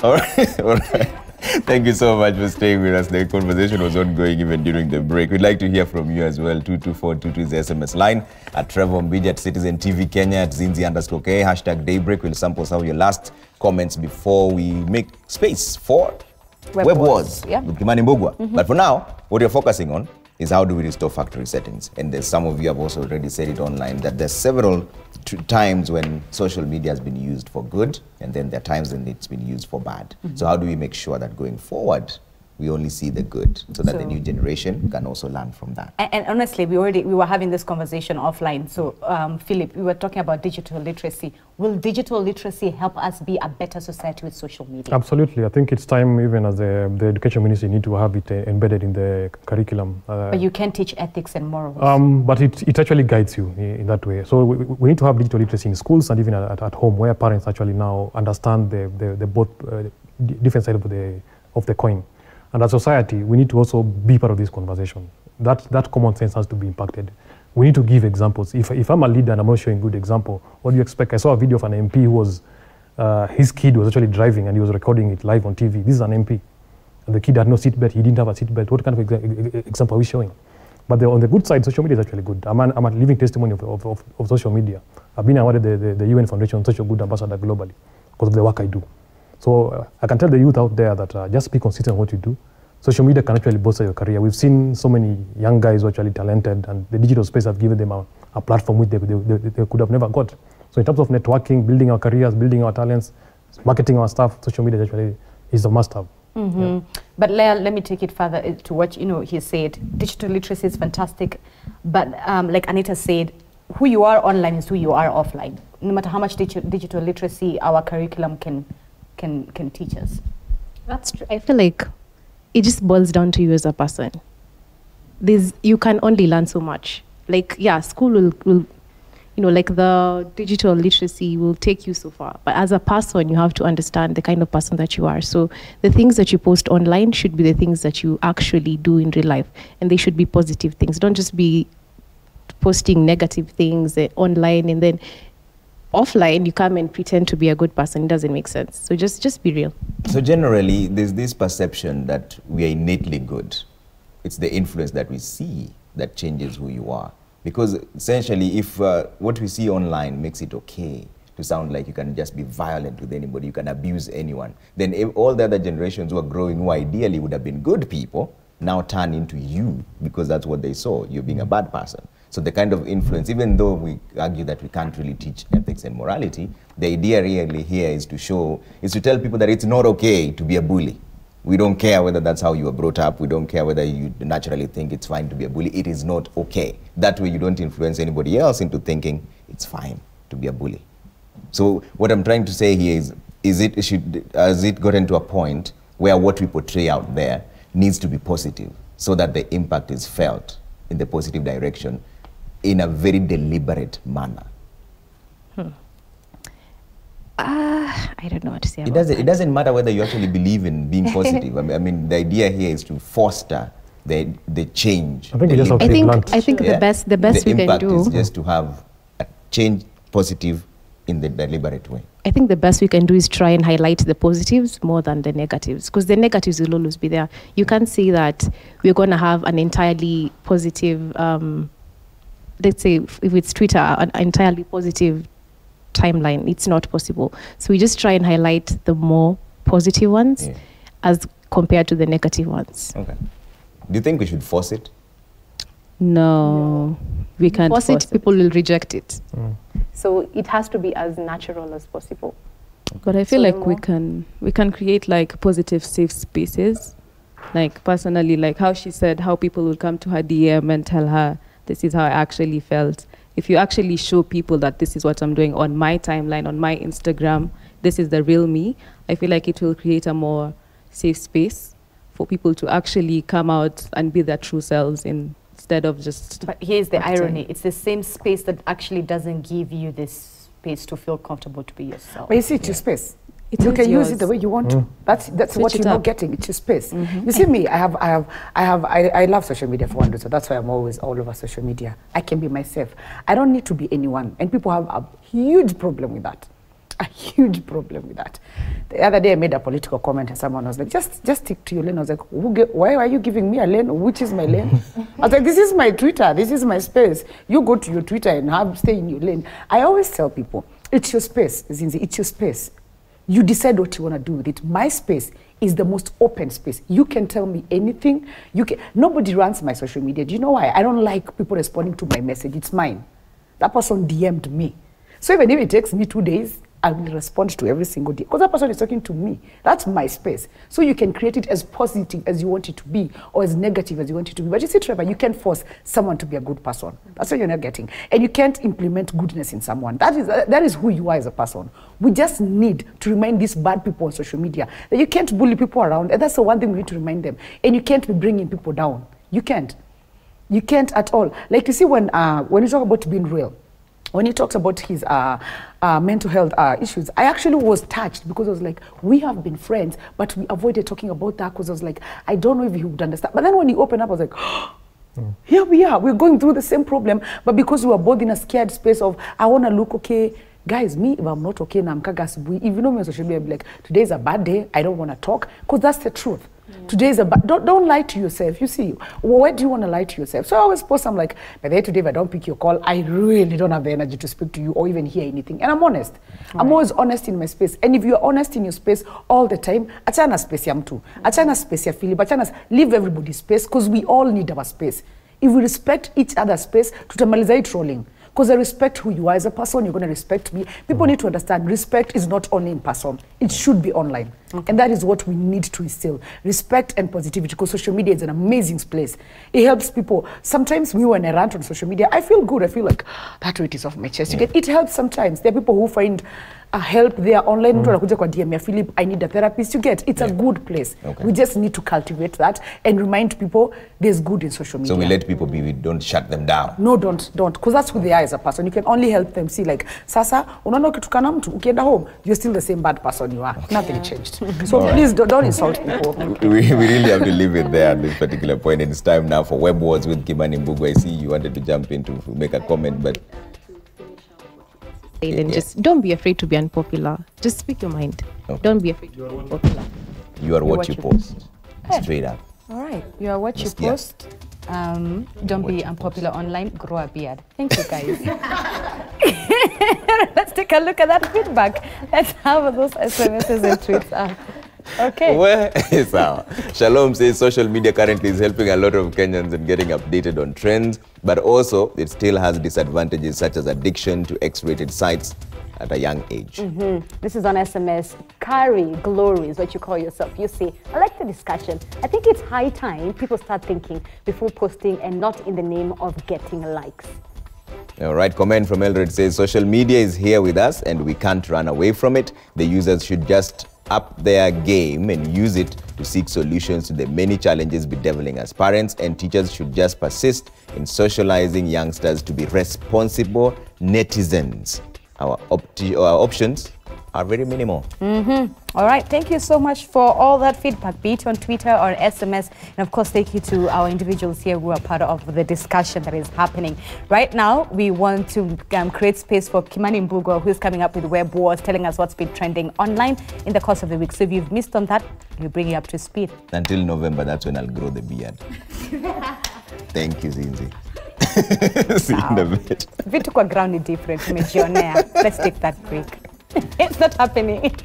All right. All right. Thank you so much for staying with us. The conversation was ongoing even during the break. We'd like to hear from you as well. 22422 is the SMS line. At Trevor Mbiji at Citizen TV Kenya, at Zinzi_K, hashtag Daybreak. We'll sample some of your last comments before we make space for Web Wars with Kimani Mbugua. But for now, what you're focusing on is how do we restore factory settings. And there's some of you have also already said it online that there's several times when social media has been used for good, and then there are times when it's been used for bad. So how do we make sure that going forward, we only see the good, so that the new generation can also learn from that? And honestly, we were having this conversation offline. So, Philip, we were talking about digital literacy. Will digital literacy help us be a better society with social media? Absolutely. I think it's time, even as the education ministry, need to have it embedded in the curriculum. But you can teach ethics and morals. But it actually guides you in that way. So we need to have digital literacy in schools and even at home, where parents actually now understand the both different sides of the coin. And as a society, we need to also be part of this conversation. That common sense has to be impacted. We need to give examples. If I'm a leader and I'm not showing good example, what do you expect? I saw a video of an MP who was, his kid was actually driving and he was recording it live on TV. This is an MP. And the kid had no seatbelt, he didn't have a seatbelt. What kind of example are we showing? But on the good side, social media is actually good. I'm a living testimony of social media. I've been awarded the UN Foundation Social Good Ambassador globally because of the work I do. So I can tell the youth out there that just be consistent in what you do. Social media can actually bolster your career. We've seen so many young guys who are actually talented, and the digital space have given them a platform which they could have never got. So in terms of networking, building our careers, building our talents, marketing our stuff, social media actually is a must-have. Yeah. But Leah, let me take it further to what he said. Digital literacy is fantastic, but like Anita said, who you are online is who you are offline. No matter how much digital literacy our curriculum can teach us. That's true. I feel like it just boils down to you as a person. You can only learn so much. Like, yeah, school will like the digital literacy will take you so far. But as a person, you have to understand the kind of person that you are. So the things that you post online should be the things that you actually do in real life. And they should be positive things. Don't just be posting negative things online and then offline you come and pretend to be a good person. It doesn't make sense. So just be real. So generally, there's this perception that we are innately good. It's the influence that we see that changes who you are. Because essentially, if what we see online makes it okay to sound like you can just be violent with anybody, you can abuse anyone, then all the other generations who are growing, who ideally would have been good people, now turn into you because that's what they saw, you being a bad person. So the kind of influence, even though we argue that we can't really teach ethics and morality, the idea really here is to tell people that it's not okay to be a bully. We don't care whether that's how you were brought up. We don't care whether you naturally think it's fine to be a bully. It is not okay. That way you don't influence anybody else into thinking it's fine to be a bully. So what I'm trying to say here has it gotten to a point where what we portray out there needs to be positive so that the impact is felt in the positive direction in a very deliberate manner? I don't know what to say about It doesn't matter whether you actually believe in being positive. I mean, the idea here is to foster the change. I think the best we can impact do is just to have a change positive in the deliberate way. I think the best we can do is try and highlight the positives more than the negatives, because the negatives will always be there. You can't say that we're going to have an entirely positive, let's say if it's Twitter, an entirely positive timeline. It's not possible. So we just try and highlight the more positive ones as compared to the negative ones. Okay. Do you think we should force it? No, we can't force it. People will reject it. So it has to be as natural as possible. But I feel like we can create like positive safe spaces. Like personally, like how she said, how people will come to her DM and tell her, this is how I actually felt. If you actually show people that this is what I'm doing on my timeline, on my Instagram, this is the real me, I feel like it will create a more safe space for people to actually come out and be their true selves instead of just... But here's the irony. It's the same space that actually doesn't give you this space to feel comfortable to be yourself. But you see, it's your space. You can use it the way you want to. That's what you're not getting. It's your space. You see me. I love social media for one reason. That's why I'm always all over social media. I can be myself. I don't need to be anyone, and people have a huge problem with that. a huge problem with that. The other day I made a political comment and someone was like, just stick to your lane. I was like, why are you giving me a lane? Which is my lane? I was like, this is my Twitter. This is my space. You go to your Twitter and stay in your lane. I always tell people, it's your space, Zinzi. It's your space. You decide what you want to do with it. My space is the most open space. You can tell me anything. Nobody runs my social media. Do you know why? I don't like people responding to my message. It's mine. That person DM'd me. So even if it takes me 2 days, I will respond to every single day because that person is talking to me. That's my space. So you can create it as positive as you want it to be or as negative as you want it to be. But you see, Trevor, you can't force someone to be a good person. That's what you're not getting. And you can't implement goodness in someone. That is who you are as a person. We just need to remind these bad people on social media that you can't bully people around. And that's the one thing we need to remind them. And you can't be bringing people down. You can't. You can't at all. Like you see when you talk about being real, when he talks about his mental health issues, I actually was touched because I was like, we have been friends, but we avoided talking about that because I was like, I don't know if he would understand. But then when he opened up, I was like, here we are. We're going through the same problem, but because we were both in a scared space of, I want to look okay. Guys, me, if I'm not okay, if you know me on social media, I'll be like, today is a bad day. I don't want to talk because that's the truth. Today is a bad, don't lie to yourself. You see, why do you want to lie to yourself? So I always post, I'm like, by the way, today if I don't pick your call, I really don't have the energy to speak to you or even hear anything. And I'm honest. Right. I'm always honest in my space. And if you're honest in your space all the time, achana space yam too. Achana space ya Philip. Achana, leave everybody space because we all need our space. If we respect each other's space, tutamaliza trolling. Because I respect who you are as a person, you're going to respect me. People need to understand respect is not only in person. It should be online. Okay. And that is what we need to instill. Respect and positivity, because social media is an amazing place. It helps people. Sometimes me, when I rant on social media, I feel good. I feel like that weight is off my chest. It helps sometimes. There are people who find help there online. Philip, I need a therapist. You get, it's a good place. Okay. We just need to cultivate that and remind people there's good in social media. So we let people be, we don't shut them down. No, don't. Because that's who they are as a person. You can only help them see like, sasa, unaona ukitukana mtu, ukienda home, you're still the same bad person you are. Okay. Nothing changed. So please don't insult people. We really have to leave it there at this particular point. And it's time now for Web Wars with Kimani Mbugu. I see you wanted to jump in to make a comment, but then just don't be afraid to be unpopular. Just speak your mind. Okay. Don't be afraid to be unpopular. You are what you post. Straight up. All right. You are what you post. Don't be unpopular online. Grow a beard. Thank you, guys. Let's take a look at that feedback. Let's have those SMSs and tweets out. Okay. Where is our Shalom says social media currently is helping a lot of Kenyans in getting updated on trends, but also it still has disadvantages such as addiction to X-rated sites at a young age. This is on SMS. Carry glory is what you call yourself. You see, I like the discussion. I think it's high time people start thinking before posting and not in the name of getting likes. All right, comment from Eldred says social media is here with us and we can't run away from it. The users should just up their game and use it to seek solutions to the many challenges bedeviling us. Parents and teachers should just persist in socializing youngsters to be responsible netizens. Our options are very minimal. All right, thank you so much for all that feedback, be it on Twitter or SMS. And of course, thank you to our individuals here who are part of the discussion that is happening. Right now, we want to create space for Kimani Mbugu, who is coming up with Web Wars, telling us what's been trending online in the course of the week. So if you've missed on that, we'll bring you up to speed. Until November, that's when I'll grow the beard. Thank you, Zinzi. See you in a bit. Vitu kwa ground is different. Let's take that break. It's not happening.